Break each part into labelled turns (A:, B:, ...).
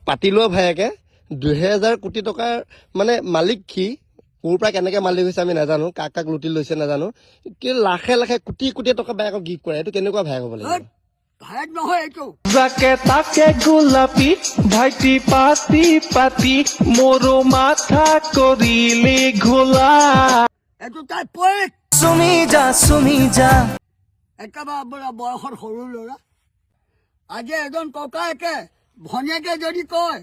A: পাতি লোৱা ভায়েকে 2000 কোটি টকাৰ মানে মালিক কি কোৰ পৰা কেনেকে মালিক হৈছে আমি নাজানো কাক কাক লুটি লৈছে নাজানো কি লাখে লাখে কোটি কোটি টকা ভায়েকক গিফ্ট কৰে এইটো কেনেকুৱা ভায়েক হ'ব লাগিব
B: ভায়েক নহয় এইটো
C: যাকে তাকে গোলাপী ভাইটি পাতি পাতি মোৰো মাথা কৰিলে ঘোলা
B: এইটো তাই পয়েক
C: চুমি যা
B: একেবাৰে বয়সৰ সৰু ল'ৰা আজি এজন ককায়েকে ভনীয়েকে যদি কয়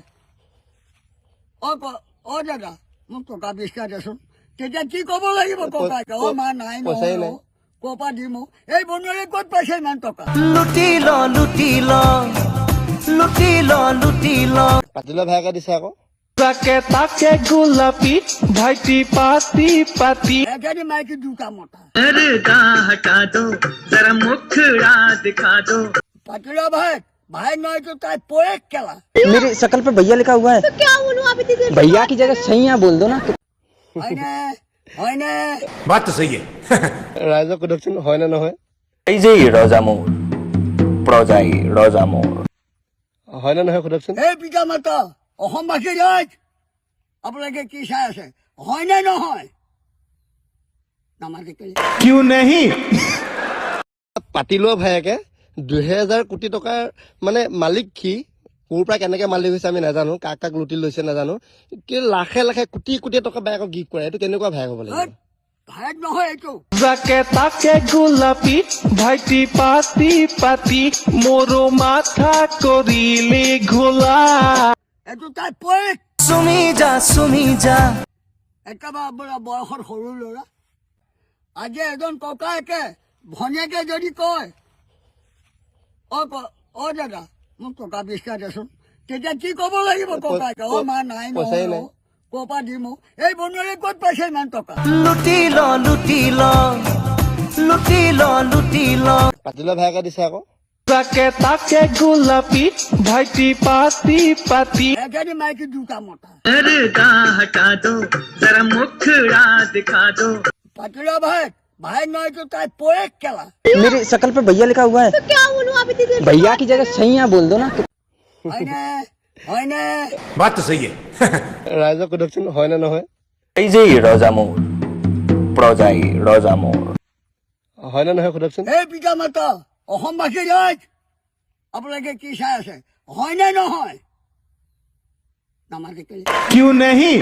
B: অ দাদা মোক টকা 20 দেচোন তেতিয়া কি ক'ব লাগিব ককায়েকে অ মা নাই
A: পইচাই নাই।
B: নহয় ক'ৰ পৰা দিম এই বন্ধুৱে ক'ত পাইছে ইমান টকা
C: লুটি ল
A: পাতি লোৱা ভায়েকে দিছে আকৌ
C: যাকে তাকে গোলাপী ভাইটি পাতি পাতি
B: একেদি মাইকী দুটা মতা
C: पर्दा हटा दो जरा मुखड़ा दिखा दो
B: পাতিলা ভায়েক ভায়েক নহয় তো তাই পয়েক কেলা
D: मेरी शकल पे भैया लिखा हुआ है
E: तो क्या बोलूं आप इतनी देर
D: भैया की जगह सैया बोल दो ना
B: হয়নে
F: बात तो सही है
A: ৰাইজক সোধকচোন হয় নে নহয়
G: এই যে ৰজামৌৰ প্ৰজাই ৰজামৌৰ
A: হয় নে নহয় সোধকচোন
B: এই পিতা মাতা অসমবাসী ৰাইজ আপোনালোকে কি চাই আছে হয়নে নহয় নামাজে কেলে
C: क्यों नहीं
A: পাতি লোৱা ভায়েকে 2000 কোটি টকাৰ মানে মালিক কি কোৰ পৰা কেনেকে মালিক হৈছে আমি নাজানো কাক কাক লুটি লৈছে নাজানো কি লাখে লাখে কোটি কোটি টকা ভায়েকক গিফ্ট কৰে এইটো কেনেকুৱা ভায়েক হ'ব লাগিব
B: ভায়েক নহয় এইটো
C: যাকে তাকে গোলাপী ভাইটি পাতি পাতি মোৰো মাথা কৰিলে ঘোলা
B: এইটো তাই পয়েক
C: চুমি যা
B: একেবাৰে বয়সৰ সৰু ল'ৰা আজি এজন ককায়েকে ভনীয়েকে যদি কয় অ দাদা মোক টকা 20 দেচোন তেতিয়া কি ক'ব লাগিব ককায়েকে অ মা নাই
A: পইচাই নাই।
B: নহয় ক'ৰ পৰা দিম এই বন্ধুৱে ক'ত পাইছে ইমান টকা
C: লুটি ল
A: পাতি লোৱা ভায়েকে দিছে আকৌ
C: যাকে তাকে গোলাপী ভাইটি পাতি পাতি
B: একেদি মাইকী দুটা মতা
C: पर्दा हटा दो जरा मुखड़ा दिखा दो
B: পাতিলা ভায়েক ভায়েক নহয় তো তাই পয়েক কেলা
D: मेरी शकल पे भैया लिखा हुआ है
E: तो क्या बोलूं आप इतनी देर
D: भैया की जगह सैया बोल दो ना
B: হয়নে
F: बात तो सही है
A: ৰাইজক সোধকচোন হয় নে নহয়
G: এই যে ৰজামৌৰ প্ৰজাই ৰজামৌৰ
A: হয় নে নহয় সোধকচোন
B: এই পিতা মাতা অসমবাসী ৰাইজ আপোনালোকে কি চাই আছে হয়নে নহয় নামাজে কেলে
C: क्यों नहीं